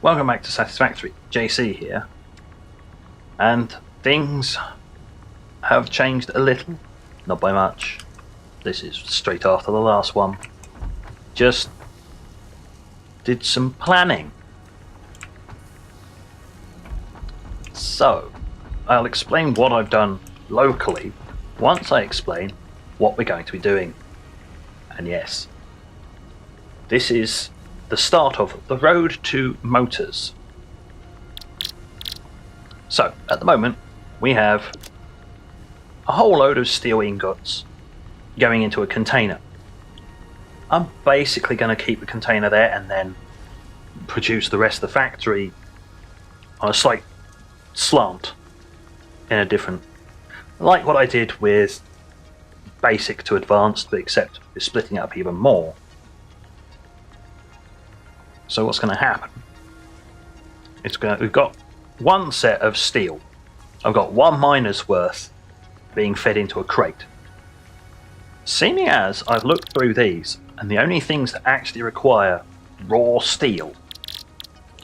Welcome back to Satisfactory. JC here. And things have changed a little, not by much. This is straight after the last one. Just did some planning. So, I'll explain what I've done locally once I explain what we're going to be doing. And yes, this is the start of the road to motors. So, at the moment, we have a whole load of steel ingots going into a container. I'm basically going to keep the container there and then produce the rest of the factory on a slight slant in a different, like what I did with basic to advanced, but except we're splitting it up even more. So what's going to happen? We've got one set of steel. I've got 1 miner's worth being fed into a crate. Seeming as I've looked through these, and the only things that actually require raw steel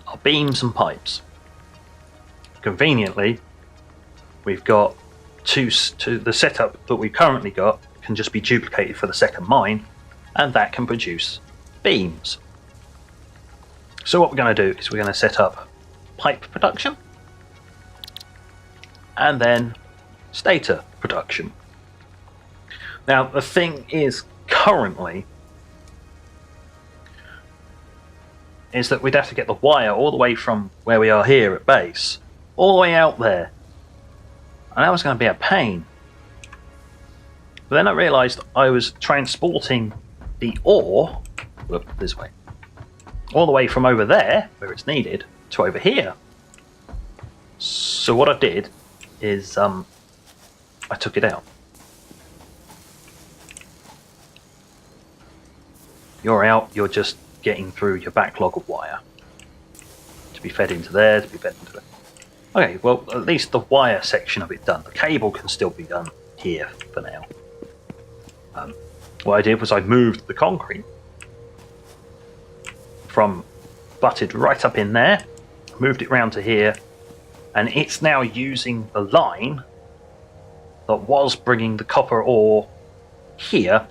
are beams and pipes. Conveniently, we've got the setup that we've currently got can just be duplicated for the second mine, and that can produce beams. So what we're going to do is we're going to set up pipe production and then stator production. Now the thing is currently is that we'd have to get the wire all the way from where we are here at base all the way out there, and that was going to be a pain. But then I realised I was transporting the ore this way all the way from over there, where it's needed, to over here. So what I did is I took it out. You're out, you're just getting through your backlog of wire to be fed into there, to be fed into there. Okay, well, at least the wire section of it done. The cable can still be done here for now. What I did was I moved the concrete from butted right up in there, moved it round to here, and it's now using the line that was bringing the copper ore here.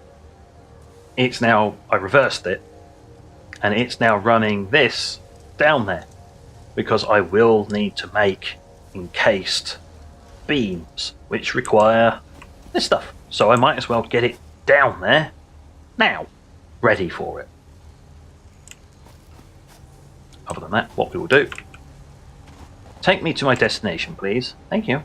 It's now, I reversed it, and it's now running this down there, because I will need to make encased beams, which require this stuff. So I might as well get it down there now, ready for it. Other than that, what we will do, take me to my destination, please. Thank you.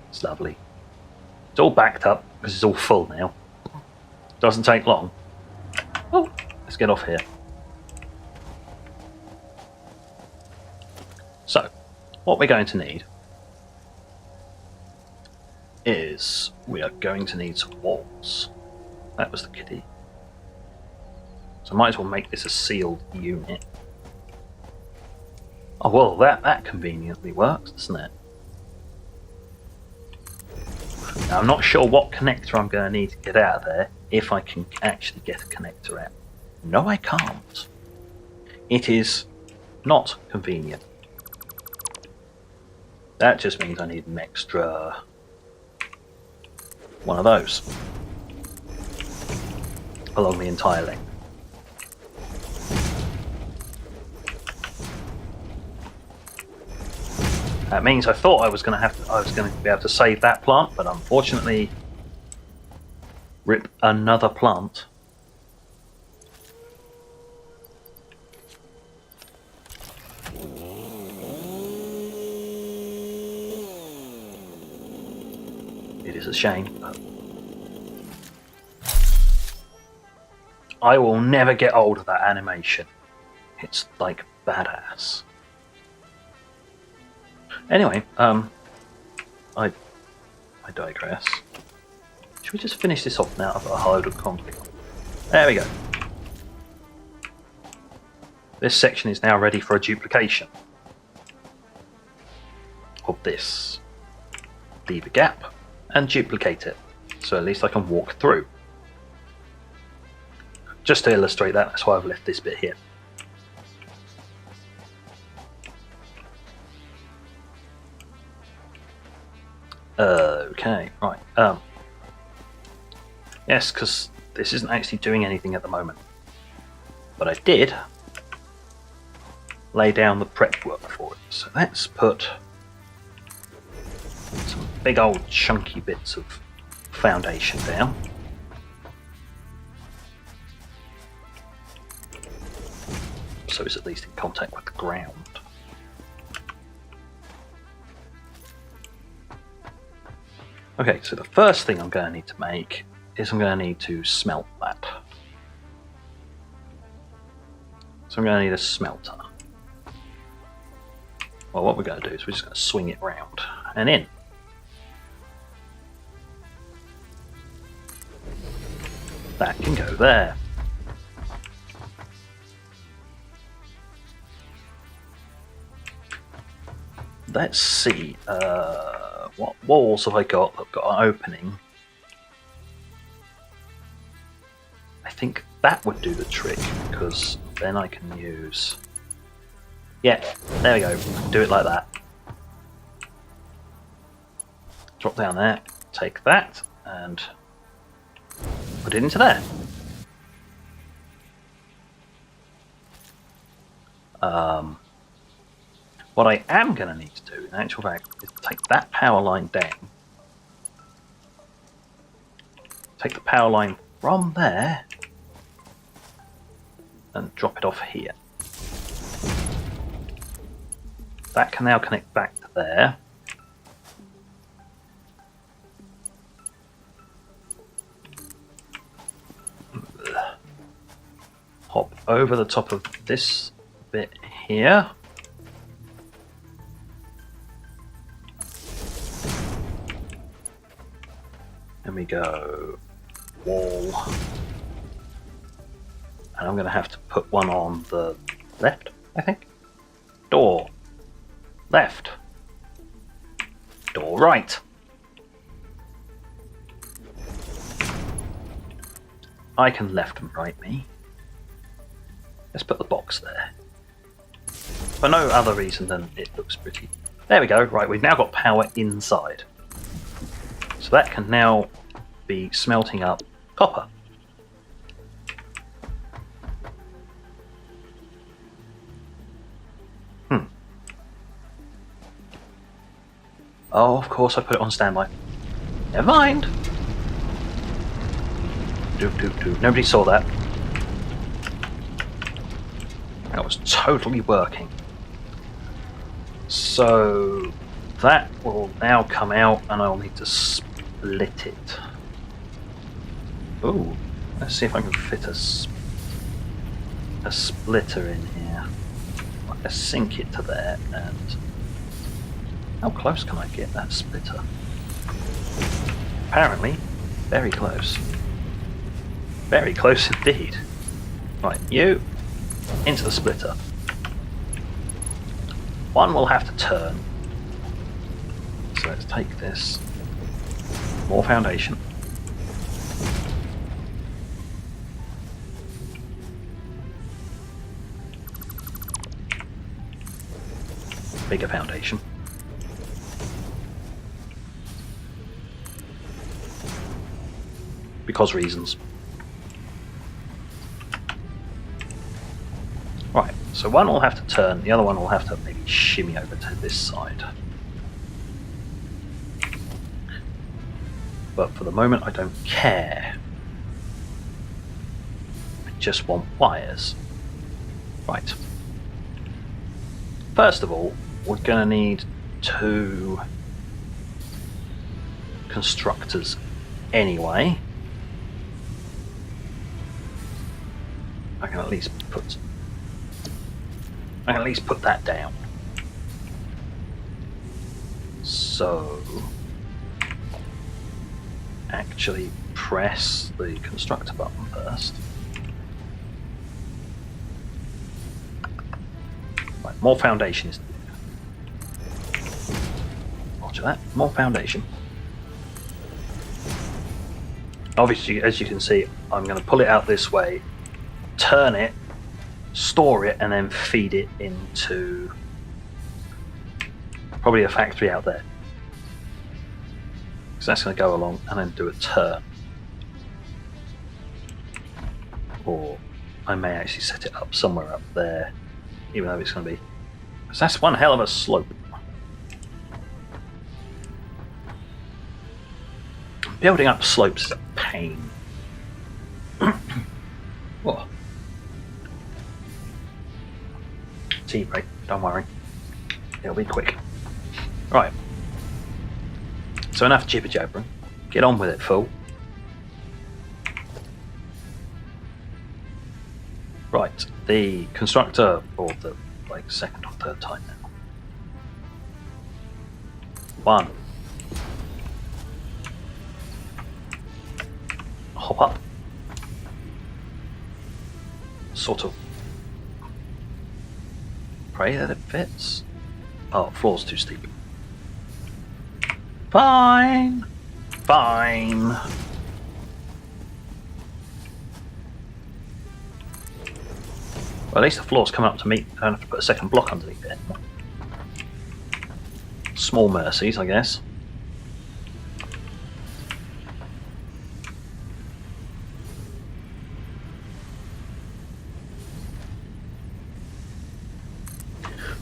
It's lovely. It's all backed up because it's all full now. Doesn't take long. Oh, let's get off here. So, what we're going to need is we are going to need some walls. That was the kitty. So I might as well make this a sealed unit. Oh well, that conveniently works, doesn't it? Now I'm not sure what connector I'm going to need to get out of there, if I can actually get a connector out. No, I can't. It is not convenient. That just means I need an extra one of those along the entire length. That means I thought I was going to be able to save that plant, but unfortunately, rip another plant. It is a shame, but I will never get old of that animation. It's like badass. Anyway, I digress. Should we just finish this off now? I've got a load of concrete. There we go. This section is now ready for a duplication of this. Leave a gap and duplicate it. So at least I can walk through. Just to illustrate that, that's why I've left this bit here. Okay, right. Yes, because this isn't actually doing anything at the moment. But I did lay down the prep work for it. So let's put some big old chunky bits of foundation down. So it's at least in contact with the ground. Okay, so the first thing I'm going to need to make is I'm going to need to smelt that. So I'm going to need a smelter. Well, what we're going to do is we're just going to swing it round and in. That can go there. Let's see, what walls have I got that have got an opening? I think that would do the trick, because then I can use... Yeah, there we go, do it like that. Drop down there, take that, and put it into there. What I am going to need to do, in actual fact, is take that power line down. Take the power line from there and drop it off here. That can now connect back to there. Hop over the top of this bit here. There we go. Wall. And I'm going to have to put one on the left, I think. Door. Left. Door right. I can left and right me. Let's put the box there. For no other reason than it looks pretty. There we go. Right, we've now got power inside. So that can now be smelting up copper. Oh, of course I put it on standby. Never mind. Doop doop doop. Nobody saw that. That was totally working. So that will now come out and I'll need to split it. Ooh, let's see if I can fit a splitter in here. Let's sink it to there, and how close can I get that splitter? Apparently, very close. Very close indeed. Right, you into the splitter. One will have to turn. So let's take this. More foundation. Bigger foundation. Because reasons. Right, so one will have to turn, the other one will have to maybe shimmy over to this side. But for the moment I don't care. I just want wires. Right. First of all, we're going to need 2 constructors anyway. I can at least put that down. So actually press the constructor button first. Right, more foundation is needed. Roger that, more foundation. Obviously, as you can see, I'm going to pull it out this way, turn it, store it, and then feed it into probably a factory out there. So that's going to go along and then do a turn. Or I may actually set it up somewhere up there, even though it's going to be... because that's one hell of a slope. Building up slopes is a pain. Whoa. Tea break, don't worry. It'll be quick. Right. So enough jibber jabbering. Get on with it, fool. Right, the constructor for the second or third time now. 1. Hop up. Sort of pray that it fits. Oh, floor's too steep. Fine. Fine. Well, at least the floor's coming up to meet. I don't have to put a second block underneath it. Small mercies, I guess.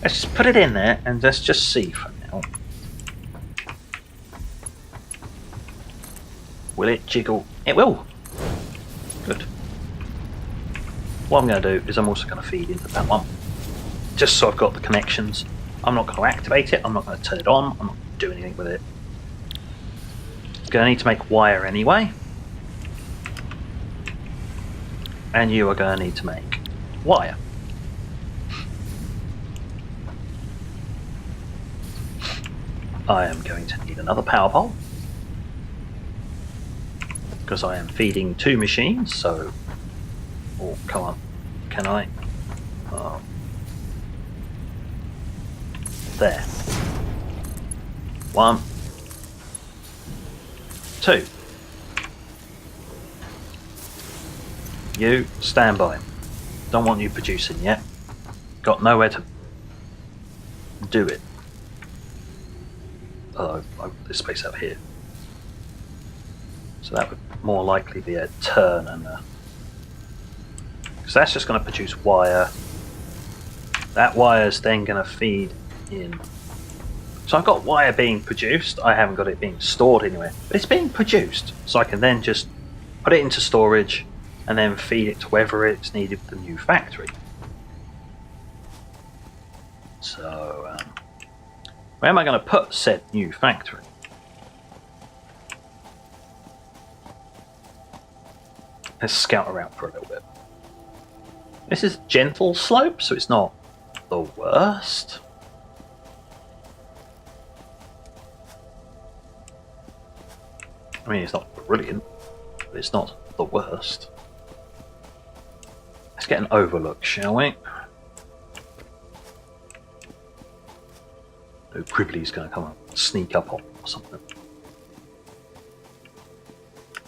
Let's just put it in there and let's just see for now. Will it jiggle? It will. Good. What I'm going to do is I'm also going to feed into that one. Just so I've got the connections. I'm not going to activate it. I'm not going to turn it on. I'm not going to do anything with it. It's going to need to make wire anyway. And you are going to need to make wire. I am going to need another power pole. Because I am feeding 2 machines, so... oh, come on. Can I? Oh. There. 1. 2. You, stand by. Don't want you producing yet. Got nowhere to do it. Oh, I've got this space out here. So that would more likely be a turn and a... because that's just going to produce wire. That wire is then going to feed in. So I've got wire being produced. I haven't got it being stored anywhere. But it's being produced. So I can then just put it into storage and then feed it to wherever it's needed for the new factory. So, where am I going to put said new factory? Let's scout around for a little bit. This is gentle slope, so it's not the worst. I mean, it's not brilliant, but it's not the worst. Let's get an overlook, shall we? Oh, Gribbly's going to come and sneak up on or something.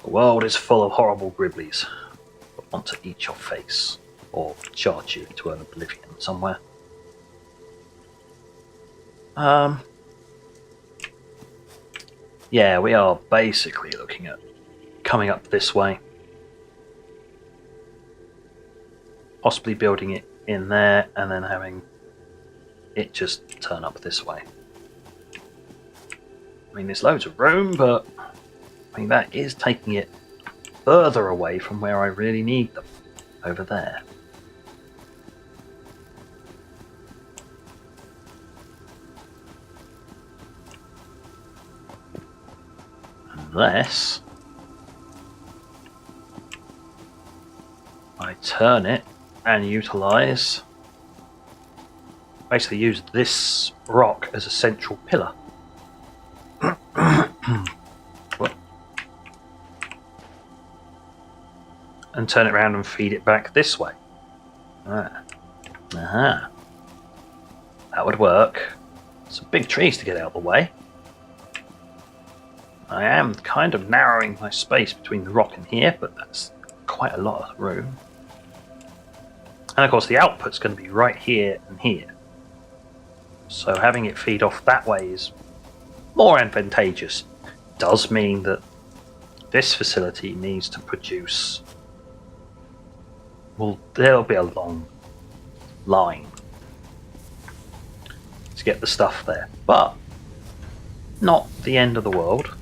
The world is full of horrible Gribblies that want to eat your face or charge you to an oblivion somewhere. Yeah, we are basically looking at coming up this way. Possibly building it in there and then having it just turn up this way. I mean, there's loads of room, but I mean, that is taking it further away from where I really need them, over there. Unless I turn it and utilize, basically use this rock as a central pillar. And turn it around and feed it back this way. That would work. Some big trees to get out of the way. I am kind of narrowing my space between the rock and here, but that's quite a lot of room. And of course the output's going to be right here and here. So having it feed off that way is more advantageous. Does mean that this facility needs to produce... Well, there'll be a long line to get the stuff there. But not the end of the world.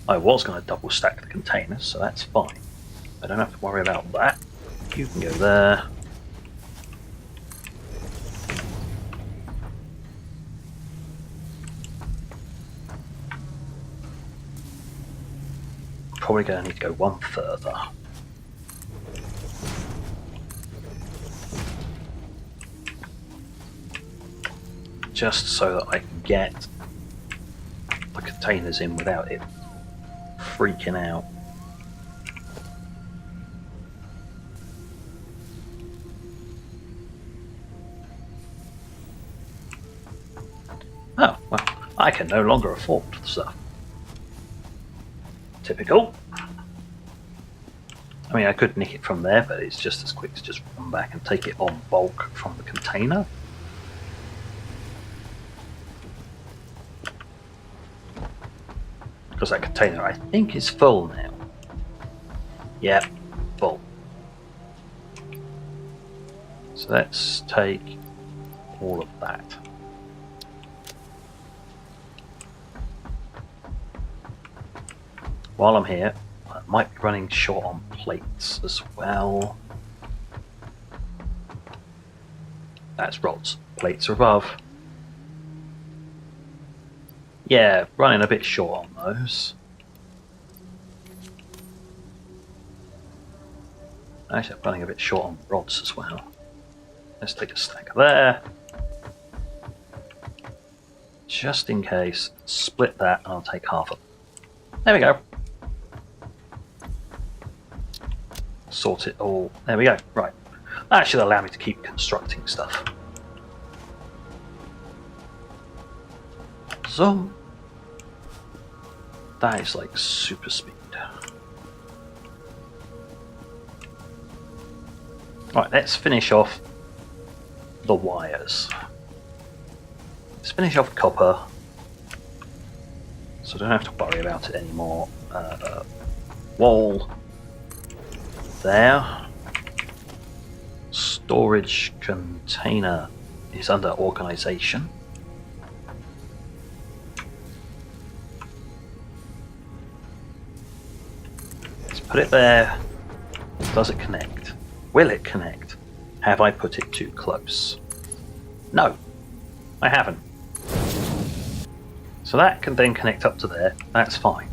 I was going to double stack the containers, so that's fine. I don't have to worry about that. You can go there. Probably going to need to go one further. Just so that I can get the containers in without it freaking out. Oh, well, I can no longer afford the stuff. Typical. I mean, I could nick it from there, but it's just as quick to just run back and take it on bulk from the container. Because that container, I think, is full now. Yep, full. So let's take all of that. While I'm here, I might be running short on plates as well. That's rods. Plates are above. Yeah, running a bit short on those. Actually, I'm running a bit short on rods as well. Let's take a stack there. Just in case, split that and I'll take half of it. There we go. Sort it all. There we go. Right. That should allow me to keep constructing stuff. So that is like super speed. Right, let's finish off the wires. Let's finish off copper, so I don't have to worry about it anymore. Wall there. Storage container is under organization. Let's put it there. Does it connect? Will it connect? Have I put it too close? No, I haven't. So that can then connect up to there. That's fine.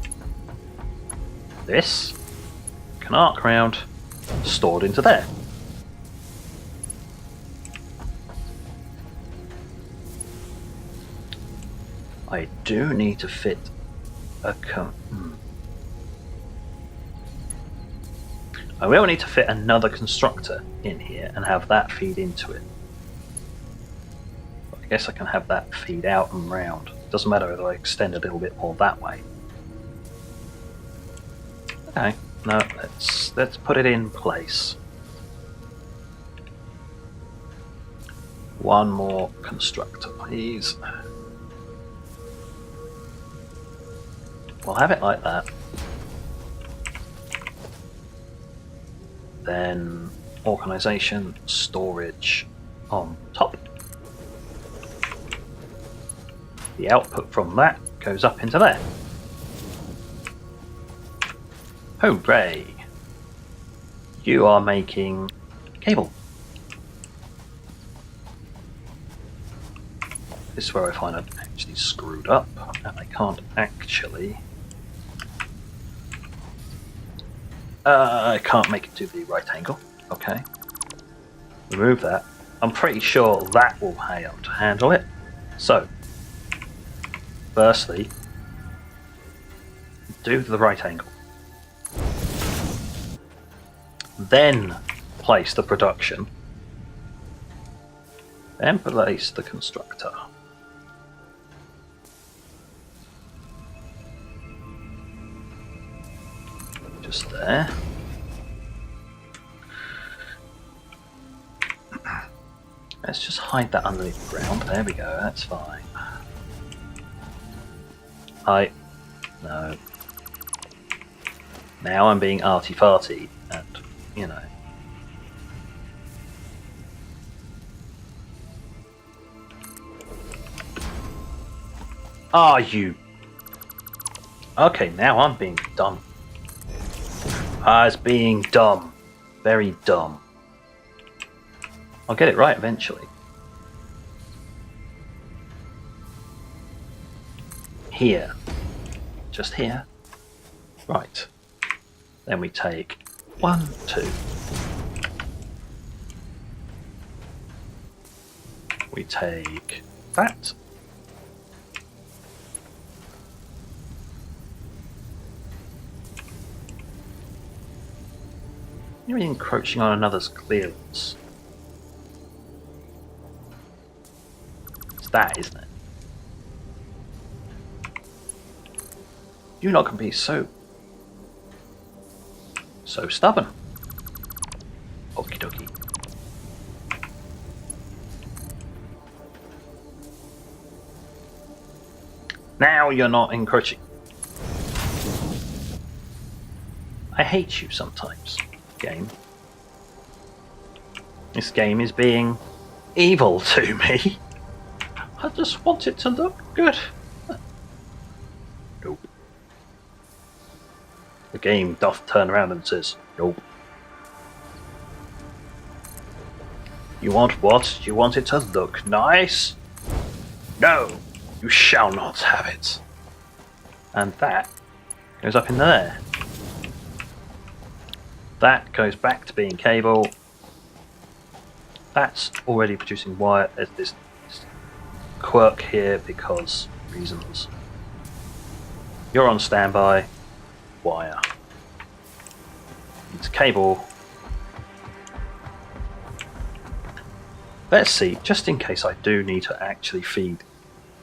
This can arc round, stored into there. I do need to fit a I will need to fit another constructor in here and have that feed into it. But I guess I can have that feed out and round. Doesn't matter whether I extend a little bit more that way. Okay, no, let's put it in place. One more constructor, please. We'll have it like that. Then organization, storage on top. The output from that goes up into there. Hooray! You are making cable. This is where I find I've actually screwed up and I can't actually... I can't make it to the right angle. Okay. Remove that. I'm pretty sure that will handle it. So, firstly, do the right angle. Then place the production Then place the constructor. Just there. Let's just hide that underneath the ground. There we go, that's fine. No. Now I'm being arty-farty, and, you know. Are you? Okay, now I'm being dumb. I was being dumb. Very dumb. I'll get it right eventually. Here. Just here. Right. Then we take 1, 2. We take that. You're encroaching on another's clearance. It's that, isn't it? You're not going to be so stubborn. Okie dokie. Now you're not encroaching. I hate you sometimes, game. This game is being evil to me. I just want it to look good. Nope. The game doth turn around and says, nope. You want what? You want it to look nice? No, you shall not have it. And that goes up in there. That goes back to being cable. That's already producing wire. There's this quirk here because reasons. You're on standby. Wire. It's cable. Let's see, just in case I do need to actually feed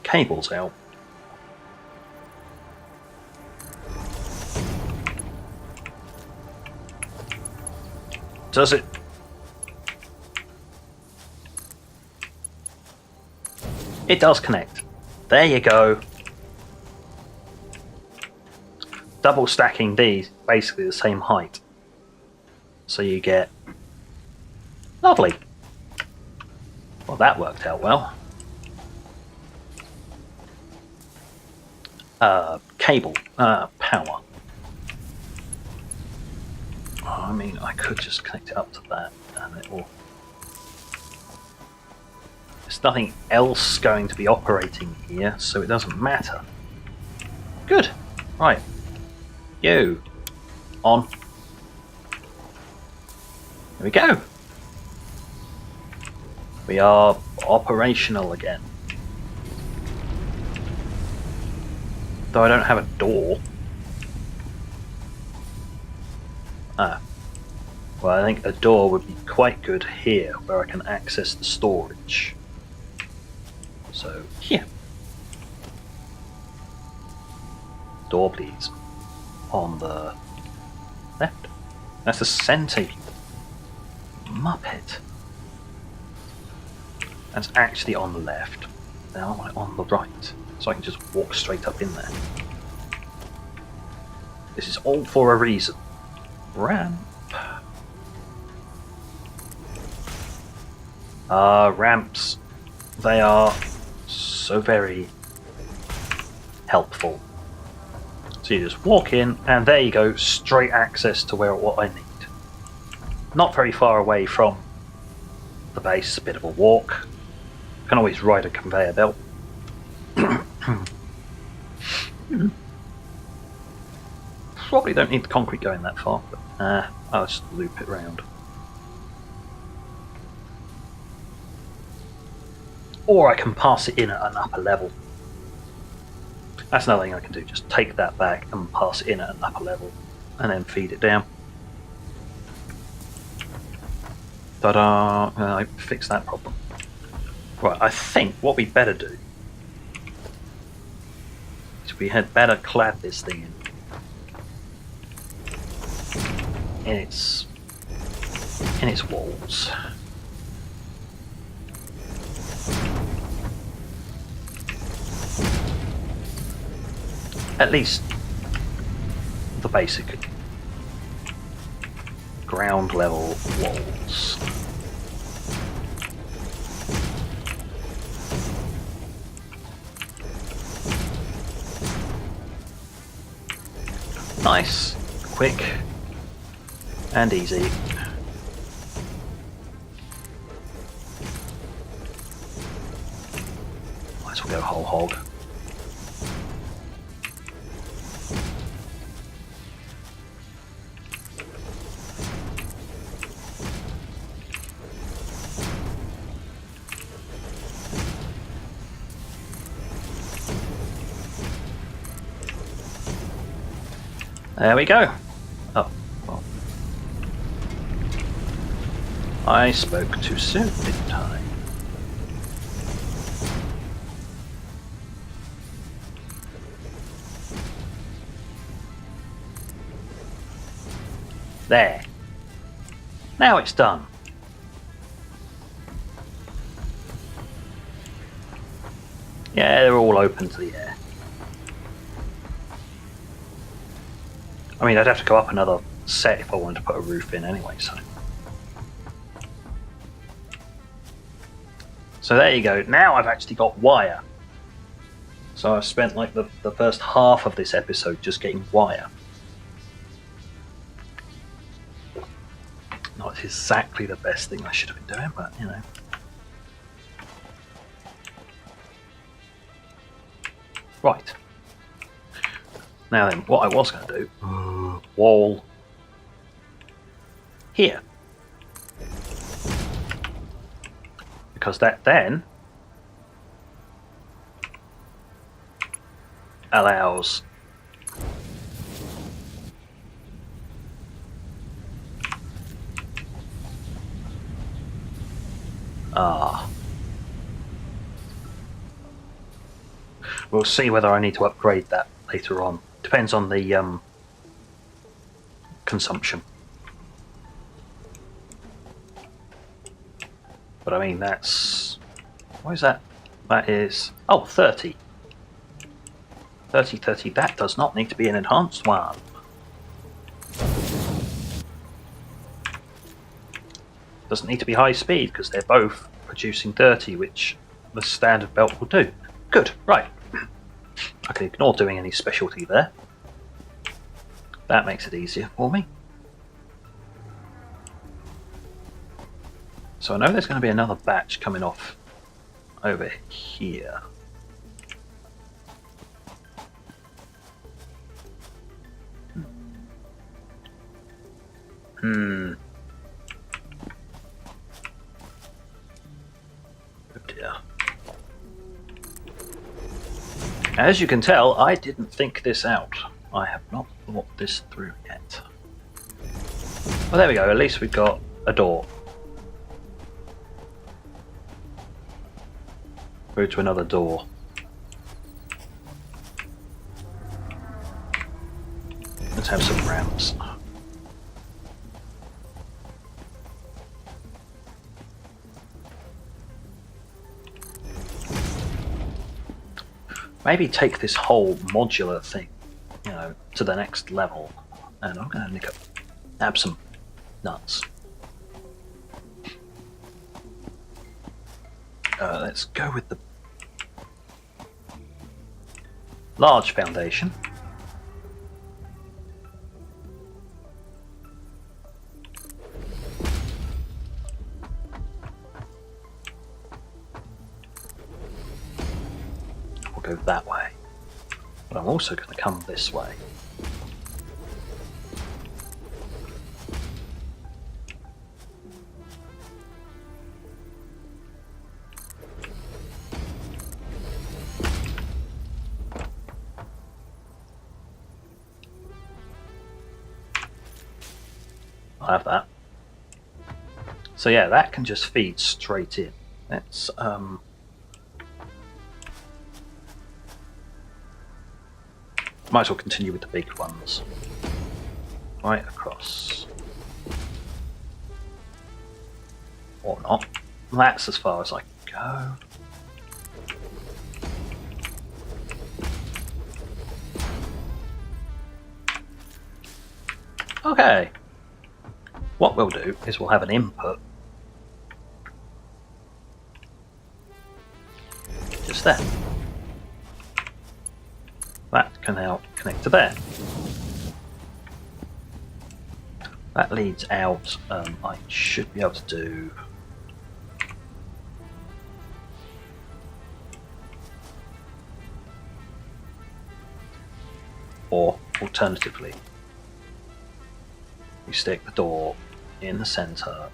cables out. Does it? It does connect. There you go. Double stacking these, basically the same height. So you get... Lovely. Well, that worked out well. Cable. Power. I mean, I could just connect it up to that and it will... There's nothing else going to be operating here, so it doesn't matter. Good. Right. You. On. There we go. We are operational again. Though I don't have a door. Well, I think a door would be quite good here, where I can access the storage. So, here. Door, please. On the left. That's the centre. Muppet. That's actually on the left. Now I'm on the right. So I can just walk straight up in there. This is all for a reason. Ramp. Ramps. They are so very helpful. So you just walk in, and there you go, straight access to what I need. Not very far away from the base, a bit of a walk. Can always ride a conveyor belt. Probably don't need the concrete going that far, but I'll just loop it round. Or I can pass it in at an upper level. That's another thing I can do, just take that back and pass it in at an upper level, and then feed it down. Ta-da! I fixed that problem. Right, I think what we better do is we had better clad this thing in its walls. At least the basic ground level walls. Nice, quick, and easy. Might as well go whole hog. There we go. Oh, well. I spoke too soon, didn't I? There. Now it's done. Yeah, they're all open to the air. I mean, I'd have to go up another set if I wanted to put a roof in anyway, so. So there you go. Now I've actually got wire. So I've spent like the first half of this episode just getting wire. Not exactly the best thing I should have been doing, but you know. Right. Now then, what I was going to do, wall here. Because that then allows we'll see whether I need to upgrade that later on. Depends on the consumption. But I mean, that's... What is that? That is... Oh, 30. 30, 30. That does not need to be an enhanced one. Doesn't need to be high speed, because they're both producing 30, which the standard belt will do. Good, right. I can ignore doing any specialty there. That makes it easier for me. So I know there's going to be another batch coming off over here. Oh dear. As you can tell, I didn't think this out. I have not thought this through yet. Well, there we go. At least we've got a door. Through to another door. Let's have some ramps. Maybe take this whole modular thing, you know, to the next level. And I'm going to nab some nuts. Let's go with the large foundation. We'll go that way. But I'm also going to come this way. I have that. So yeah, that can just feed straight in. Let's Might as well continue with the big ones. Right across. Or not. That's as far as I can go. Okay. What we'll do is we'll have an input. Just there. That can now connect to there. That leads out. I should be able to do. Or alternatively, we stick the door in the center.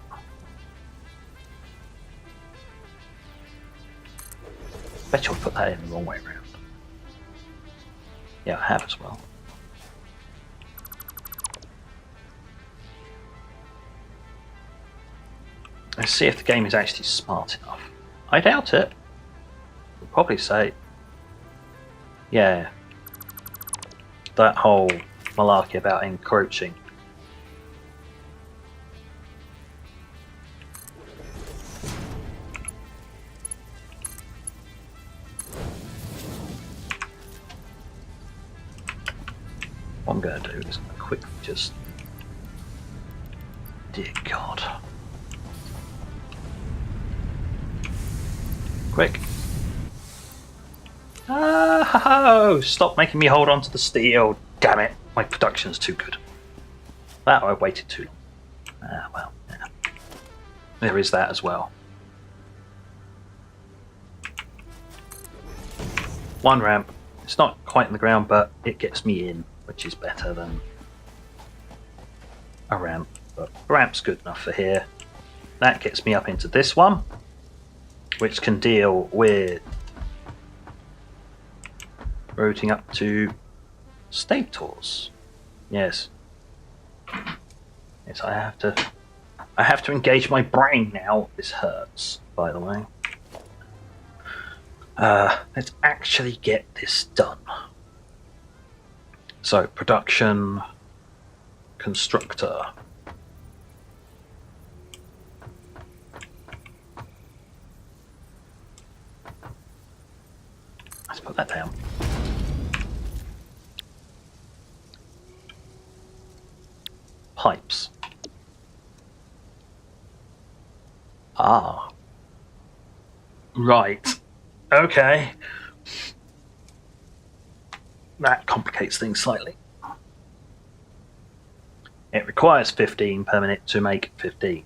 Bet you'll put that in the wrong way around. Yeah, I have as well. Let's see if the game is actually smart enough. I doubt it. We'll probably say, yeah, that whole malarkey about encroaching. What I'm going to do is quickly just... Dear God. Quick. Oh, stop making me hold on to the steel. Damn it. My production's too good. That I waited too long. Well, yeah. There is that as well. One ramp. It's not quite in the ground, but it gets me in, which is better than a ramp. But a ramp's good enough for here. That gets me up into this one, which can deal with routing up to state tours. Yes. Yes, I have to engage my brain now. This hurts, by the way. Let's actually get this done. So, production constructor. Let's put that down. Pipes. Ah. Right. Okay. That complicates things slightly. It requires 15 per minute to make 15.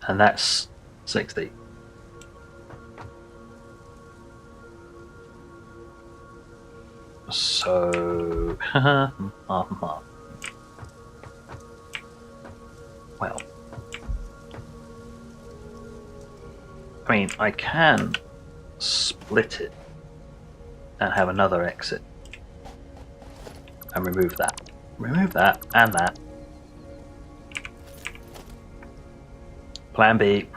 And that's 60. So, well, I mean, I can split it and have another exit and remove that. Remove that and that. Plan B.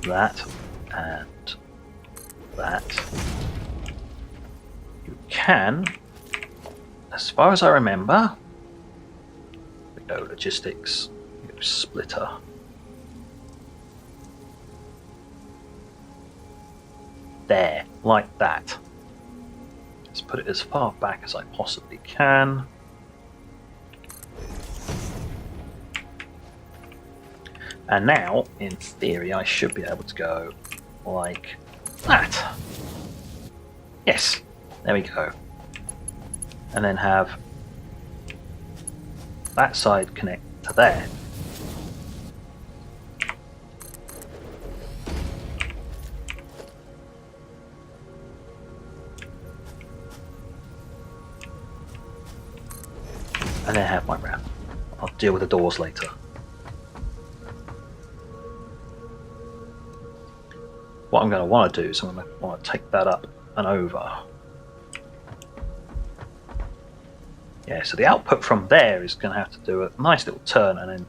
That and that. You can, as far as I remember, we go logistics, we go splitter. There, like that. Let's put it as far back as I possibly can. And now, in theory, I should be able to go like that. Yes, there we go. And then have that side connect to there. And then have my ramp. I'll deal with the doors later. What I'm going to want to do is I'm going to want to take that up and over. Yeah, so the output from there is going to have to do a nice little turn and then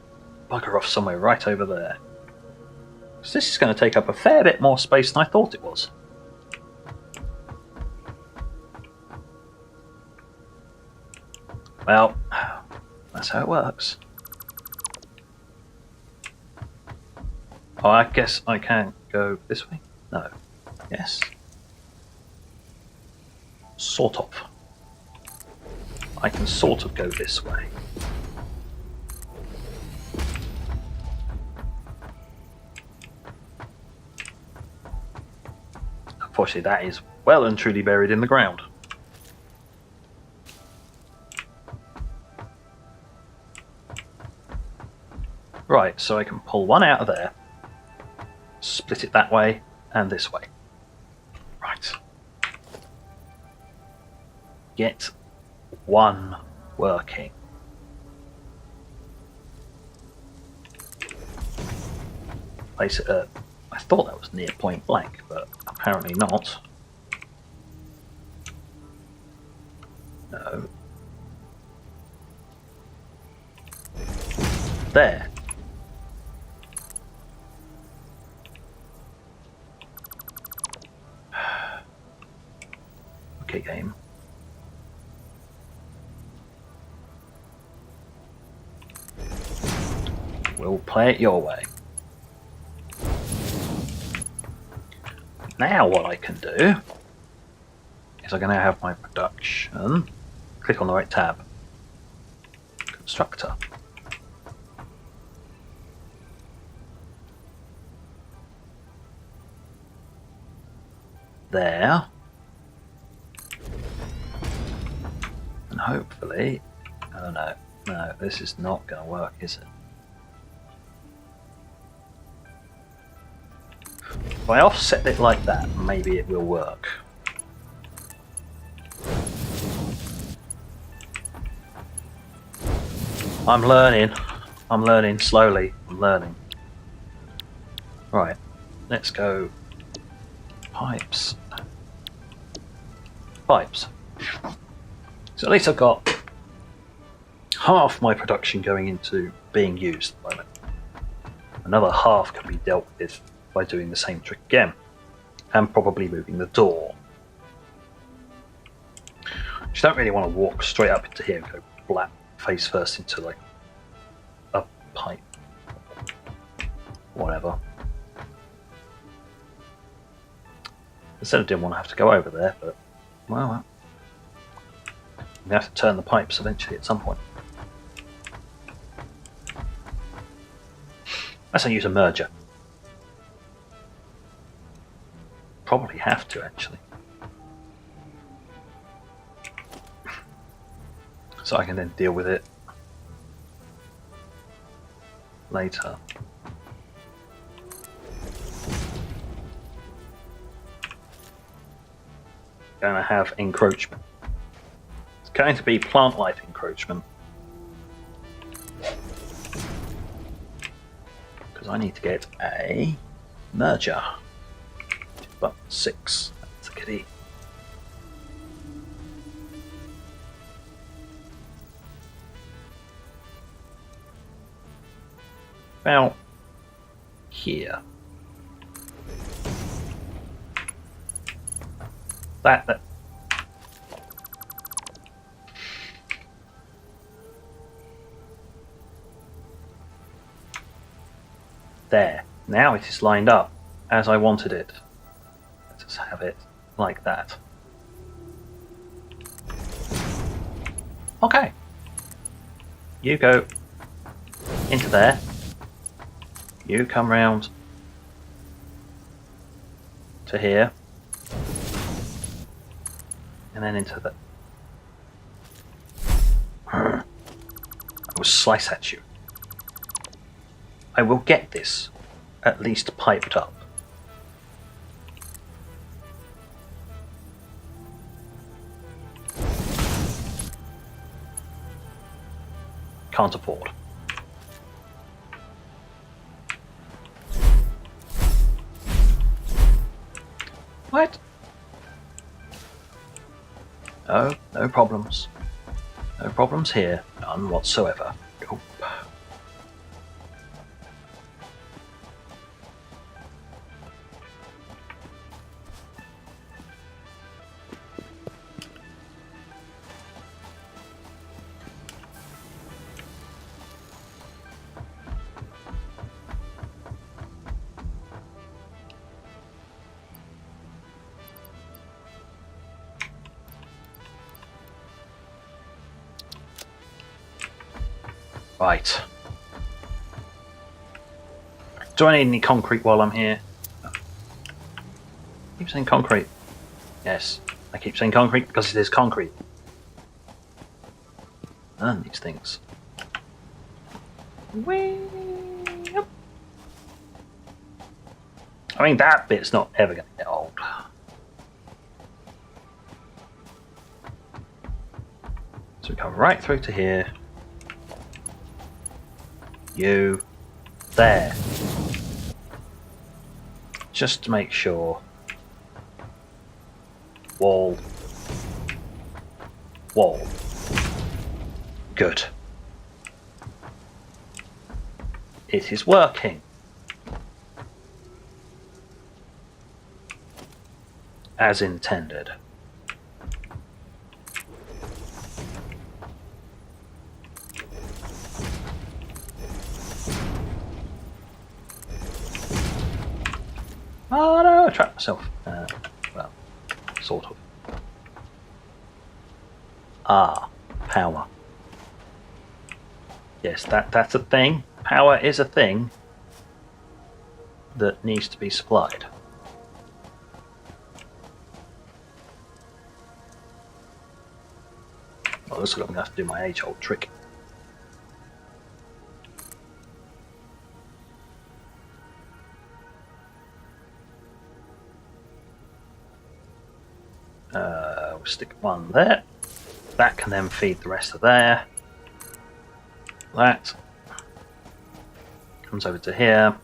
bugger off somewhere right over there. So this is going to take up a fair bit more space than I thought it was. Well, that's how it works. Oh, I guess I can go this way? No. Yes. Sort of. I can sort of go this way. Unfortunately, that is well and truly buried in the ground. Right, so I can pull one out of there, split it that way and this way. Right. Get one working. Place it at, I thought that was near point blank, but apparently not. No. There. Okay, game. We'll play it your way. Now what I can do is I'm going to have my production. Click on the right tab. Constructor. There. And hopefully, oh no, this is not going to work, is it? If I offset it like that, maybe it will work. I'm learning slowly, I'm learning. Right, let's go pipes. So at least I've got half my production going into being used at the moment. Another half can be dealt with by doing the same trick again, and probably moving the door. You don't really want to walk straight up into here and go flat face first into like a pipe, whatever. Instead of didn't want to have to go over there, but well, we have to turn the pipes eventually at some point. Unless I use a merger. Probably have to, actually. So I can then deal with it later. Going to have encroachment. It's going to be plant life encroachment. Because I need to get a merger. Button 6. That's a kitty. About here. That. There. Now it is lined up as I wanted it. Let's have it like that. Okay. You go into there. You come round to here. And then into the... I will slice at you. I will get this at least piped up. Can't afford. What? Oh, no problems. No problems here. None whatsoever. Nope. Right. Do I need any concrete while I'm here? I keep saying concrete. Yes, I keep saying concrete because it is concrete. Learn these things. Whee! I mean, that bit's not ever going to get old. So we come right through to here. You. There. Just to make sure. Wall. Wall. Good. It is working. As intended. Oh no, I trapped myself. Well, sort of. Ah, power. Yes, that's a thing. Power is a thing that needs to be supplied. Oh, looks like I'm going to have to do my age-old trick. We'll stick one there. That can then feed the rest of there. That comes over to here.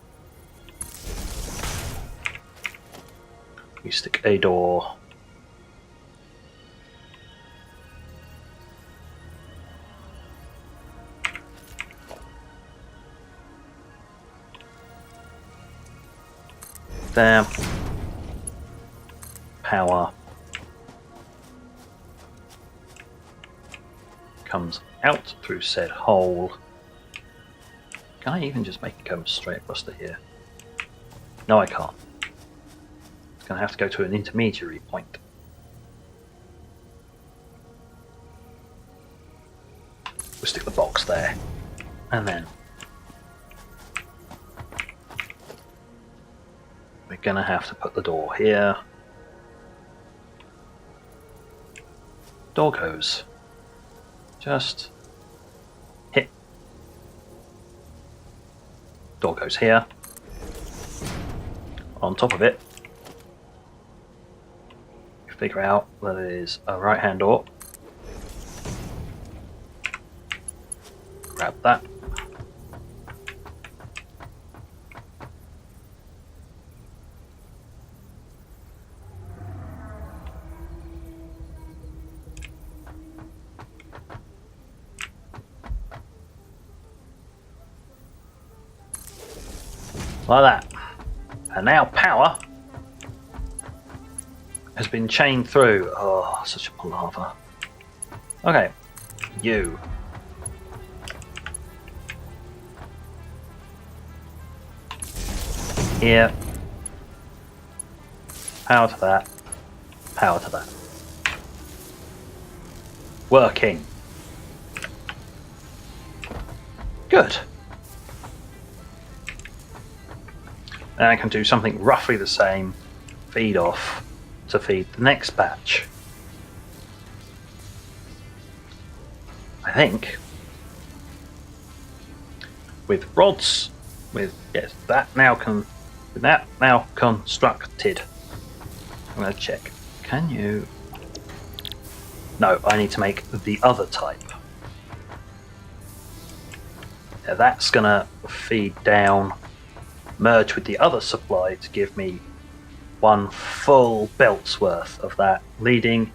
We stick a door. There. Power comes out through said hole. Can I even just make it come straight across to here? No, I can't. It's going to have to go to an intermediary point. We'll stick the box there. And then we're going to have to put the door here. Door goes. Just hit. Door goes here. On top of it, you figure out that it is a right-hand door. Grab that. Like that. And now power has been chained through. Oh, such a palaver. Okay, you. Here. Power to that. Power to that. Working. Good. And I can do something roughly the same, feed off, to feed the next batch. I think with rods, with yes, that now constructed. I'm going to check. Can you? No, I need to make the other type. Yeah, that's going to feed down. Merge with the other supply to give me one full belt's worth of that, leading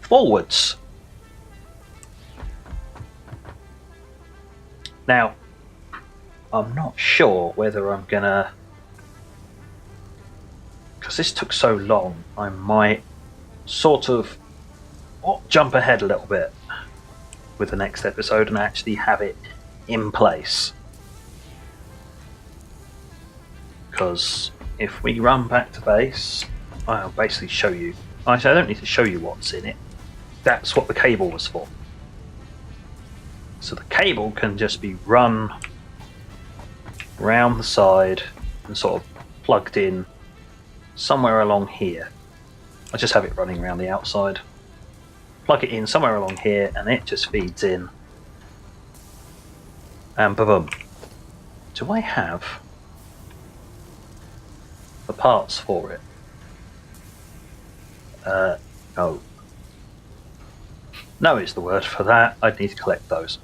forwards. Now, I'm not sure whether I'm gonna, because this took so long, I might sort of jump ahead a little bit with the next episode and actually have it in place. Because if we run back to base, I'll basically show you. I don't need to show you what's in it. That's what the cable was for. So the cable can just be run round the side and sort of plugged in somewhere along here. I just have it running around the outside. Plug it in somewhere along here and it just feeds in. And boom. Do I have the parts for it? No. No is the word for that. I'd need to collect those.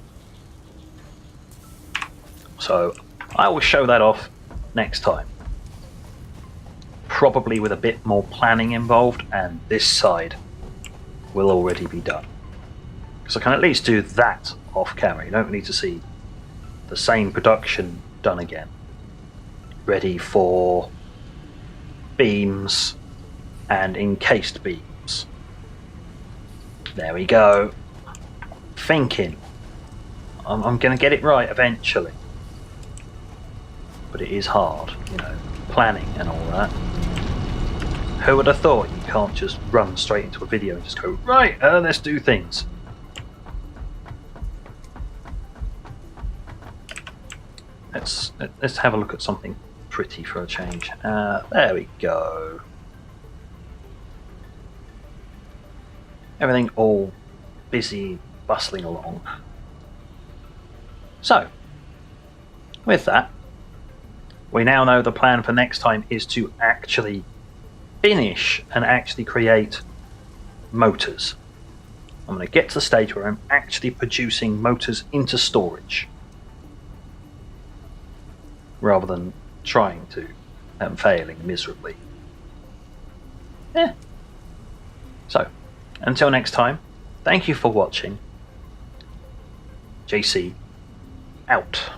So I will show that off next time. Probably with a bit more planning involved, and this side will already be done. Because I can at least do that off camera. You don't need to see the same production done again. Ready for beams and encased beams. There we go. Thinking. I'm going to get it right eventually. But it is hard, you know, planning and all that. Who would have thought you can't just run straight into a video and just go, right, let's do things. Let's have a look at something pretty for a change. There we go. Everything all busy, bustling along. So, with that, we now know the plan for next time is to actually finish and actually create motors. I'm going to get to the stage where I'm actually producing motors into storage rather than trying to and failing miserably. So, until next time, thank you for watching. JC out.